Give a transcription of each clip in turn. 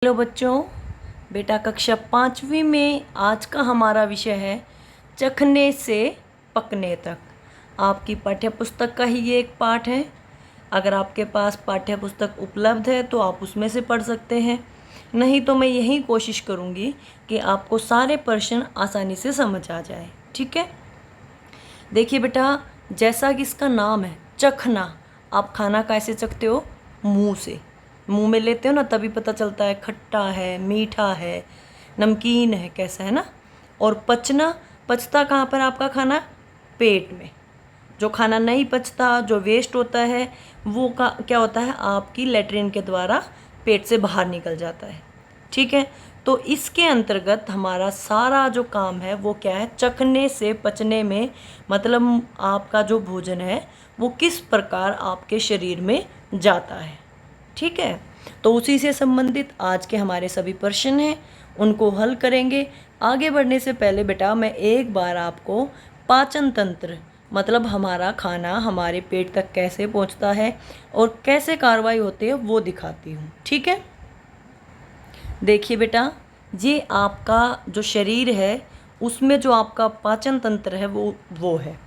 Hello बच्चों, बेटा कक्षा 5वीं में आज का हमारा विषय है चखने से पकने तक। आपकी पाठ्यपुस्तक का ही ये एक पाठ है। अगर आपके पास पाठ्यपुस्तक उपलब्ध है तो आप उसमें से पढ़ सकते हैं, नहीं तो मैं यही कोशिश करूँगी कि आपको सारे प्रश्न आसानी से समझ आ जाए। ठीक है, देखिए बेटा, जैसा कि इसका नाम है चखना, आप खाना कैसे चखते हो? मुंह से। मुंह में लेते हो ना, तभी पता चलता है खट्टा है, मीठा है, नमकीन है, कैसा है ना। और पचना, पचता कहाँ पर आपका खाना? पेट में। जो खाना नहीं पचता, जो वेस्ट होता है, वो का क्या होता है? आपकी लेटरिन के द्वारा पेट से बाहर निकल जाता है। ठीक है, तो इसके अंतर्गत हमारा सारा जो काम है वो क्या है? चखने से पचने में, मतलब आपका जो भोजन है वो किस प्रकार आपके शरीर में जाता है। ठीक है, तो उसी से संबंधित आज के हमारे सभी प्रश्न हैं, उनको हल करेंगे। आगे बढ़ने से पहले बेटा मैं एक बार आपको पाचन तंत्र, मतलब हमारा खाना हमारे पेट तक कैसे पहुंचता है और कैसे कार्रवाई होती है वो दिखाती हूँ। ठीक है, देखिए बेटा, ये आपका जो शरीर है उसमें जो आपका पाचन तंत्र है वो है।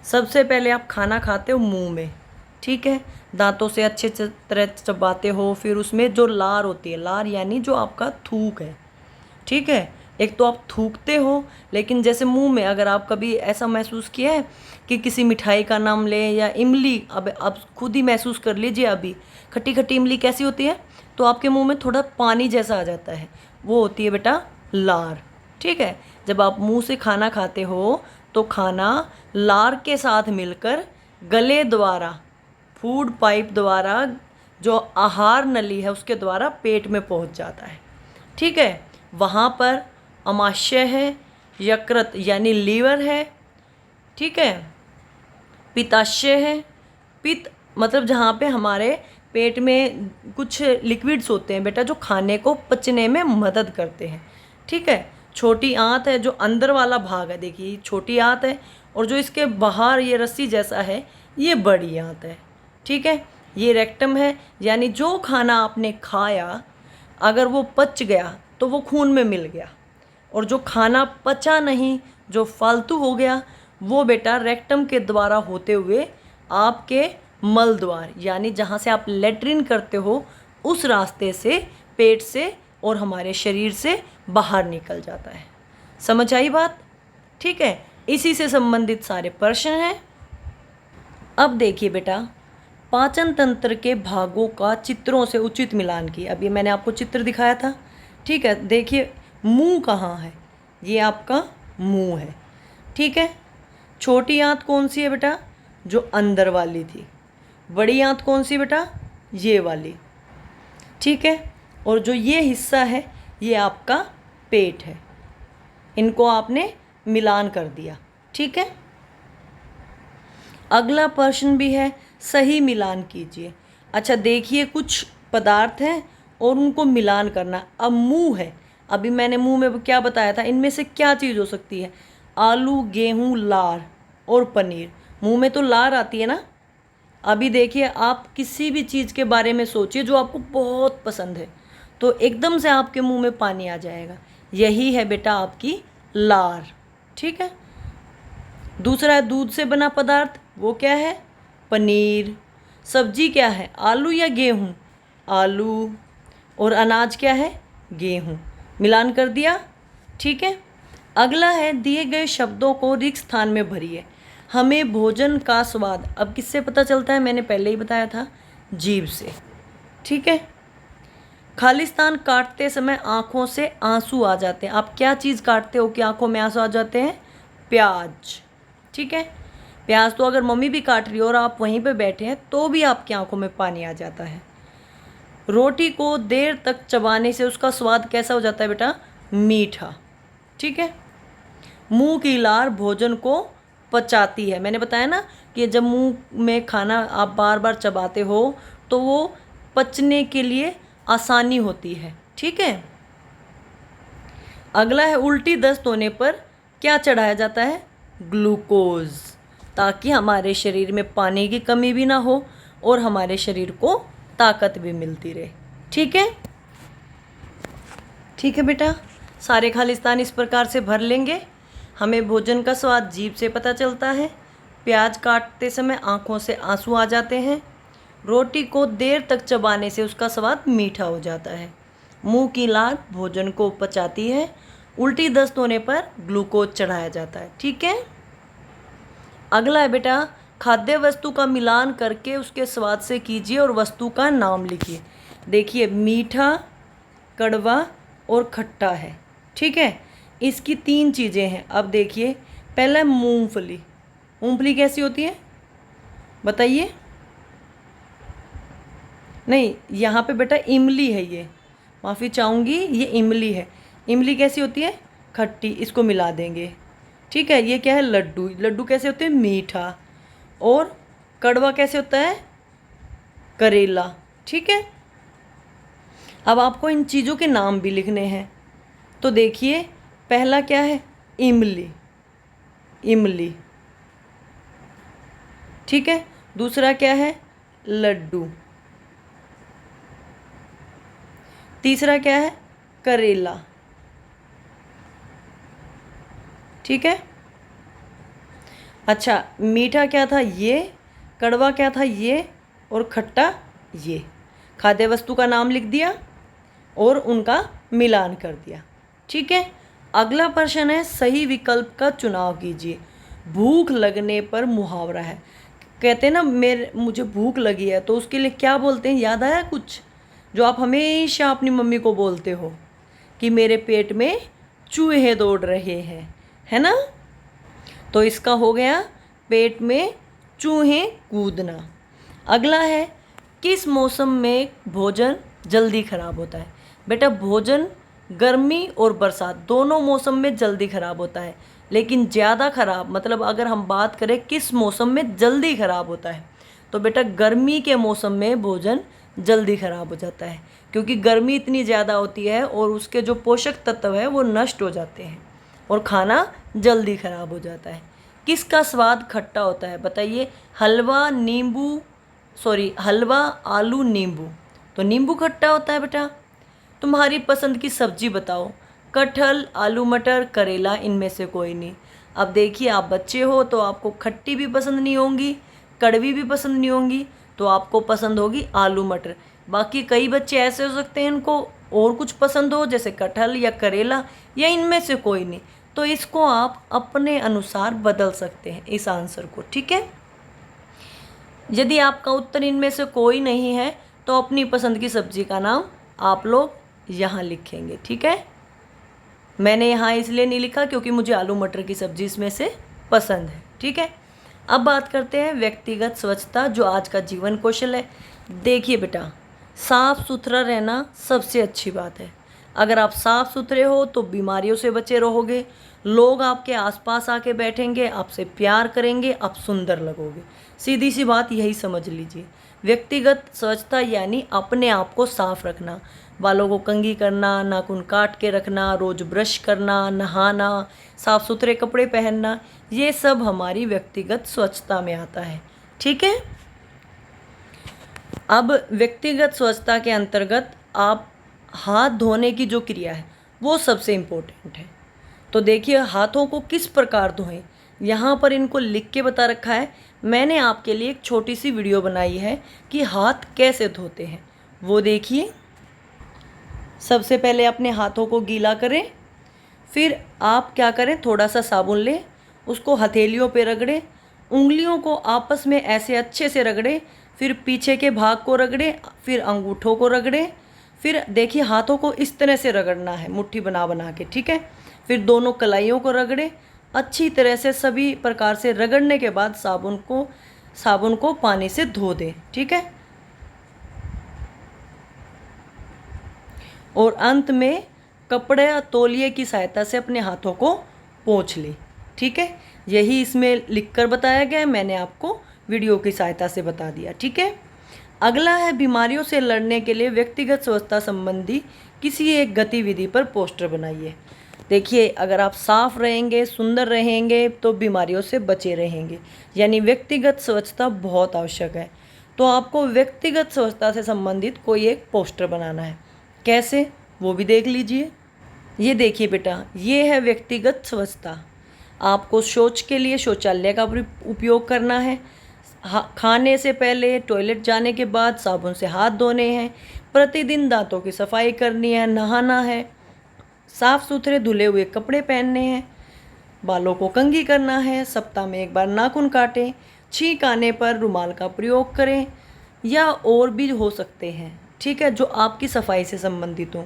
सबसे पहले आप खाना खाते हो मुंह में। ठीक है, दांतों से अच्छे तरह चबाते हो, फिर उसमें जो लार होती है, लार यानी जो आपका थूक है। ठीक है, एक तो आप थूकते हो, लेकिन जैसे मुंह में अगर आप कभी ऐसा महसूस किया है कि किसी मिठाई का नाम लें या इमली, अब आप खुद ही महसूस कर लीजिए, अभी खट्टी खट्टी इमली कैसी होती है, तो आपके मुंह में थोड़ा पानी जैसा आ जाता है, वो होती है बेटा लार। ठीक है, जब आप मुंह से खाना खाते हो तो खाना लार के साथ मिलकर गले द्वारा, फूड पाइप द्वारा, जो आहार नली है उसके द्वारा पेट में पहुंच जाता है। ठीक है, वहाँ पर अमाशय है, यकृत यानी लीवर है। ठीक है, पित्ताशय है, पित्त मतलब जहाँ पे हमारे पेट में कुछ लिक्विड्स होते हैं बेटा, जो खाने को पचने में मदद करते हैं। ठीक है, छोटी आंत है, जो अंदर वाला भाग है, देखिए छोटी आंत है, और जो इसके बाहर ये रस्सी जैसा है ये बड़ी आंत है। ठीक है, ये रेक्टम है, यानी जो खाना आपने खाया अगर वो पच गया तो वो खून में मिल गया, और जो खाना पचा नहीं, जो फालतू हो गया, वो बेटा रेक्टम के द्वारा होते हुए आपके मल द्वार, यानी जहाँ से आप लेट्रिन करते हो उस रास्ते से पेट से और हमारे शरीर से बाहर निकल जाता है। समझ आई बात? ठीक है, इसी से संबंधित सारे प्रश्न हैं। अब देखिए बेटा, पाचन तंत्र के भागों का चित्रों से उचित मिलान की। अभी मैंने आपको चित्र दिखाया था। ठीक है, देखिए मुंह कहाँ है? ये आपका मुंह है। ठीक है, छोटी आंत कौन सी है बेटा? जो अंदर वाली थी। बड़ी आंत कौन सी बेटा? ये वाली। ठीक है, और जो ये हिस्सा है ये आपका पेट है। इनको आपने मिलान कर दिया। ठीक है, अगला प्रश्न भी है, सही मिलान कीजिए। अच्छा देखिए, कुछ पदार्थ हैं और उनको मिलान करना। अब मुंह है, अभी मैंने मुंह में क्या बताया था, इनमें से क्या चीज़ हो सकती है? आलू, गेहूं, लार और पनीर। मुंह में तो लार आती है ना। अभी देखिए, आप किसी भी चीज़ के बारे में सोचिए जो आपको बहुत पसंद है, तो एकदम से आपके मुंह में पानी आ जाएगा। यही है बेटा आपकी लार। ठीक है, दूसरा है दूध से बना पदार्थ, वो क्या है? पनीर। सब्जी क्या है? आलू या गेहूँ? आलू। और अनाज क्या है? गेहूँ। मिलान कर दिया। ठीक है, अगला है, दिए गए शब्दों को रिक्त स्थान में भरिए। हमें भोजन का स्वाद अब किससे पता चलता है? मैंने पहले ही बताया था, जीभ से। ठीक है, खाली स्थान काटते समय आँखों से आंसू आ जाते हैं। आप क्या चीज़ काटते हो कि आँखों में आंसू आ जाते हैं? प्याज। ठीक है, प्याज तो अगर मम्मी भी काट रही हो और आप वहीं पे बैठे हैं तो भी आपकी आंखों में पानी आ जाता है। रोटी को देर तक चबाने से उसका स्वाद कैसा हो जाता है बेटा? मीठा। ठीक है, मुंह की लार भोजन को पचाती है। मैंने बताया ना कि जब मुंह में खाना आप बार बार चबाते हो तो वो पचने के लिए आसानी होती है। ठीक है, अगला है, उल्टी दस्त होने पर क्या चढ़ाया जाता है? ग्लूकोज, ताकि हमारे शरीर में पानी की कमी भी ना हो और हमारे शरीर को ताकत भी मिलती रहे। ठीक है, ठीक है बेटा, सारे खालिस्तान इस प्रकार से भर लेंगे। हमें भोजन का स्वाद जीभ से पता चलता है। प्याज काटते समय आँखों से आंसू आ जाते हैं। रोटी को देर तक चबाने से उसका स्वाद मीठा हो जाता है। मुंह की लार भोजन को पचाती है। उल्टी दस्त होने पर ग्लूकोज चढ़ाया जाता है। ठीक है। अगला है बेटा, खाद्य वस्तु का मिलान करके उसके स्वाद से कीजिए और वस्तु का नाम लिखिए। देखिए, मीठा, कड़वा और खट्टा है। ठीक है, इसकी 3 चीज़ें हैं। अब देखिए, पहला मूंगफली। मूंगफली कैसी होती है बताइए? नहीं, यहाँ पे बेटा इमली है, ये माफ़ी चाहूँगी, ये इमली है। इमली कैसी होती है? खट्टी। इसको मिला देंगे। ठीक है। ये क्या है? लड्डू। लड्डू कैसे होते हैं? मीठा। और कड़वा कैसे होता है? करेला। ठीक है। अब आपको इन चीज़ों के नाम भी लिखने हैं। तो देखिए, पहला क्या है? इमली। इमली। ठीक है। दूसरा क्या है? लड्डू। तीसरा क्या है? करेला। ठीक है। अच्छा, मीठा क्या था? ये। कड़वा क्या था? ये। और खट्टा ये। खाद्य वस्तु का नाम लिख दिया और उनका मिलान कर दिया। ठीक है। अगला प्रश्न है, सही विकल्प का चुनाव कीजिए। भूख लगने पर मुहावरा है। कहते हैं ना, मुझे भूख लगी है, तो उसके लिए क्या बोलते हैं? याद आया कुछ जो आप हमेशा अपनी मम्मी को बोलते हो कि मेरे पेट में चूहे दौड़ रहे हैं, है ना? तो इसका हो गया पेट में चूहे कूदना। अगला है, किस मौसम में भोजन जल्दी खराब होता है? बेटा, भोजन गर्मी और बरसात दोनों मौसम में जल्दी खराब होता है, लेकिन ज़्यादा खराब मतलब अगर हम बात करें किस मौसम में जल्दी खराब होता है, तो बेटा गर्मी के मौसम में भोजन जल्दी खराब हो जाता है, क्योंकि गर्मी इतनी ज़्यादा होती है और उसके जो पोषक तत्व है वो नष्ट हो जाते हैं और खाना जल्दी खराब हो जाता है। किसका स्वाद खट्टा होता है बताइए? हलवा आलू नींबू। तो नींबू खट्टा होता है बेटा। तुम्हारी पसंद की सब्जी बताओ। कटहल, आलू मटर, करेला, इनमें से कोई नहीं। अब देखिए, आप बच्चे हो तो आपको खट्टी भी पसंद नहीं होंगी, कड़वी भी पसंद नहीं होंगी, तो आपको पसंद होगी आलू मटर। बाकी कई बच्चे ऐसे हो सकते हैं इनको और कुछ पसंद हो, जैसे कटहल या करेला, या इनमें से कोई नहीं। तो इसको आप अपने अनुसार बदल सकते हैं इस आंसर को। ठीक है। यदि आपका उत्तर इनमें से कोई नहीं है तो अपनी पसंद की सब्जी का नाम आप लोग यहाँ लिखेंगे। ठीक है। मैंने यहाँ इसलिए नहीं लिखा क्योंकि मुझे आलू मटर की सब्जी इसमें से पसंद है। ठीक है। अब बात करते हैं व्यक्तिगत स्वच्छता, जो आज का जीवन कौशल है। देखिए बेटा, साफ़ सुथरा रहना सबसे अच्छी बात है। अगर आप साफ़ सुथरे हो तो बीमारियों से बचे रहोगे, लोग आपके आसपास आके बैठेंगे, आपसे प्यार करेंगे, आप सुंदर लगोगे। सीधी सी बात यही समझ लीजिए। व्यक्तिगत स्वच्छता यानी अपने आप को साफ रखना, बालों को कंघी करना, नाखून काट के रखना, रोज़ ब्रश करना, नहाना, साफ़ सुथरे कपड़े पहनना, ये सब हमारी व्यक्तिगत स्वच्छता में आता है। ठीक है। अब व्यक्तिगत स्वच्छता के अंतर्गत आप हाथ धोने की जो क्रिया है वो सबसे इम्पोर्टेंट है। तो देखिए, हाथों को किस प्रकार धोएं, यहाँ पर इनको लिख के बता रखा है। मैंने आपके लिए एक छोटी सी वीडियो बनाई है कि हाथ कैसे धोते हैं, वो देखिए। सबसे पहले अपने हाथों को गीला करें, फिर आप क्या करें, थोड़ा सा साबुन लें, उसको हथेलियों पे रगड़ें, उंगलियों को आपस में ऐसे अच्छे से रगड़ें, फिर पीछे के भाग को रगड़ें, फिर अंगूठों को रगड़ें, फिर देखिए हाथों को इस तरह से रगड़ना है, मुट्ठी बना बना के। ठीक है। फिर दोनों कलाइयों को रगड़ें अच्छी तरह से। सभी प्रकार से रगड़ने के बाद साबुन को पानी से धो दें। ठीक है। और अंत में कपड़े या तौलिए की सहायता से अपने हाथों को पोंछ लें। ठीक है। यही इसमें लिखकर बताया गया है, मैंने आपको वीडियो की सहायता से बता दिया। ठीक है। अगला है, बीमारियों से लड़ने के लिए व्यक्तिगत स्वच्छता संबंधी किसी एक गतिविधि पर पोस्टर बनाइए। देखिए, अगर आप साफ रहेंगे, सुंदर रहेंगे, तो बीमारियों से बचे रहेंगे, यानी व्यक्तिगत स्वच्छता बहुत आवश्यक है। तो आपको व्यक्तिगत स्वच्छता से संबंधित कोई एक पोस्टर बनाना है। कैसे, वो भी देख लीजिए। ये देखिए बेटा, ये है व्यक्तिगत स्वच्छता। आपको शौच के लिए शौचालय का उपयोग करना है। खाने से पहले, टॉयलेट जाने के बाद साबुन से हाथ धोने हैं। प्रतिदिन दांतों की सफाई करनी है, नहाना है, साफ सुथरे धुले हुए कपड़े पहनने हैं, बालों को कंघी करना है, सप्ताह में एक बार नाखून काटें, छींक आने पर रुमाल का प्रयोग करें, या और भी हो सकते हैं, ठीक है, जो आपकी सफाई से संबंधित हो।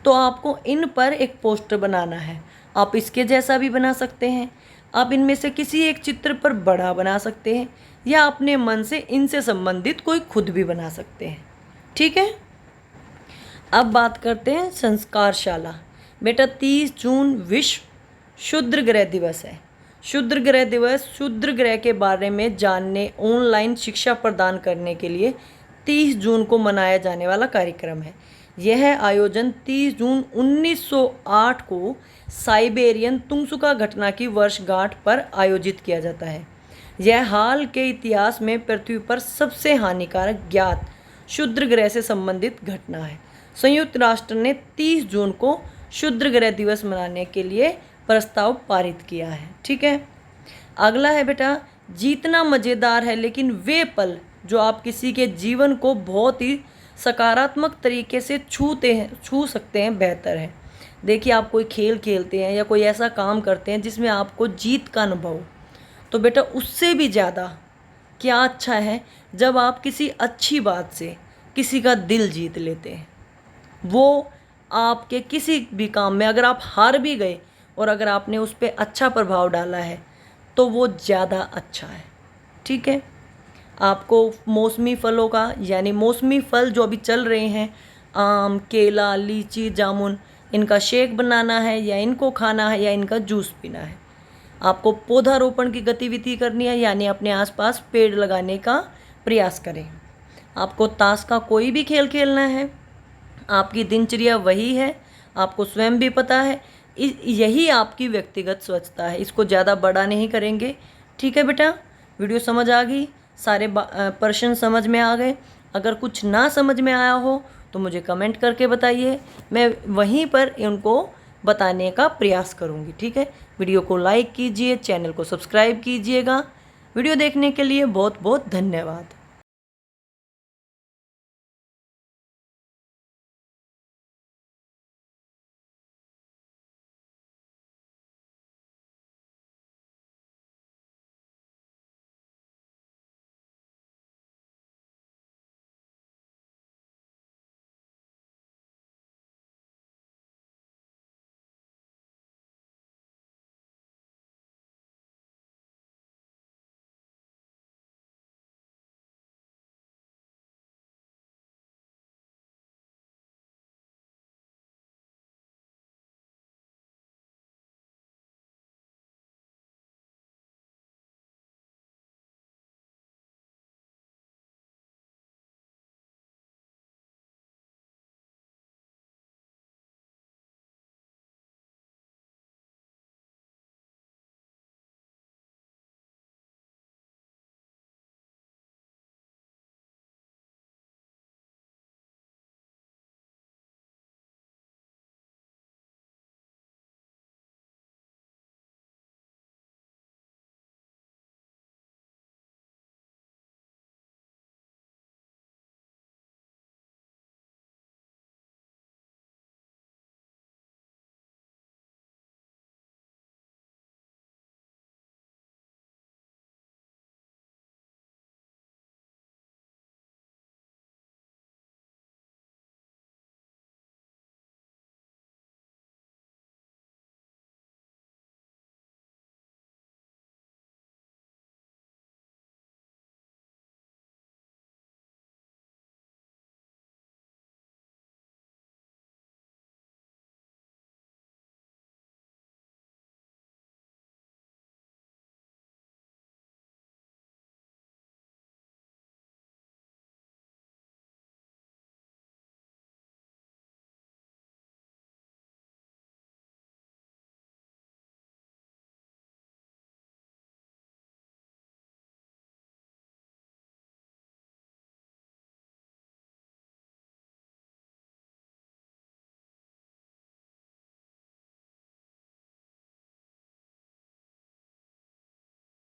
तो आपको इन पर एक पोस्टर बनाना है। आप इसके जैसा भी बना सकते हैं, आप इनमें से किसी एक चित्र पर बड़ा बना सकते हैं, या अपने मन से इनसे संबंधित कोई खुद भी बना सकते हैं, ठीक है। अब बात करते हैं संस्कारशाला। बेटा 30 जून विश्व क्षुद्र ग्रह दिवस है। क्षुद्र ग्रह दिवस क्षुद्र ग्रह के बारे में जानने, ऑनलाइन शिक्षा प्रदान करने के लिए 30 जून को मनाया जाने वाला कार्यक्रम है। यह आयोजन 30 जून 1908 को साइबेरियन तुंगसुका घटना की वर्षगांठ पर आयोजित किया जाता है। यह हाल के इतिहास में पृथ्वी पर सबसे हानिकारक ज्ञात क्षुद्र ग्रह से संबंधित घटना है। संयुक्त राष्ट्र ने 30 जून को क्षुद्र ग्रह दिवस मनाने के लिए प्रस्ताव पारित किया है, ठीक है। अगला है बेटा, जीतना मज़ेदार है लेकिन वे पल जो आप किसी के जीवन को बहुत ही सकारात्मक तरीके से छू सकते हैं, बेहतर है। देखिए, आप कोई खेल खेलते हैं या कोई ऐसा काम करते हैं जिसमें आपको जीत का अनुभव हो, तो बेटा उससे भी ज़्यादा क्या अच्छा है जब आप किसी अच्छी बात से किसी का दिल जीत लेते हैं। वो आपके किसी भी काम में अगर आप हार भी गए और अगर आपने उस पर अच्छा प्रभाव डाला है तो वो ज़्यादा अच्छा है, ठीक है। आपको मौसमी फलों का, यानी मौसमी फल जो अभी चल रहे हैं, आम, केला, लीची, जामुन, इनका शेक बनाना है या इनको खाना है या इनका जूस पीना है। आपको पौधारोपण की गतिविधि करनी है, यानी अपने आसपास पेड़ लगाने का प्रयास करें। आपको ताश का कोई भी खेल खेलना है। आपकी दिनचर्या वही है, आपको स्वयं भी पता है। यही आपकी व्यक्तिगत स्वच्छता है, इसको ज़्यादा बड़ा नहीं करेंगे, ठीक है बेटा। वीडियो समझ आ गई, सारे प्रश्न समझ में आ गए। अगर कुछ ना समझ में आया हो तो मुझे कमेंट करके बताइए, मैं वहीं पर उनको बताने का प्रयास करूँगी, ठीक है। वीडियो को लाइक कीजिए, चैनल को सब्सक्राइब कीजिएगा। वीडियो देखने के लिए बहुत बहुत धन्यवाद।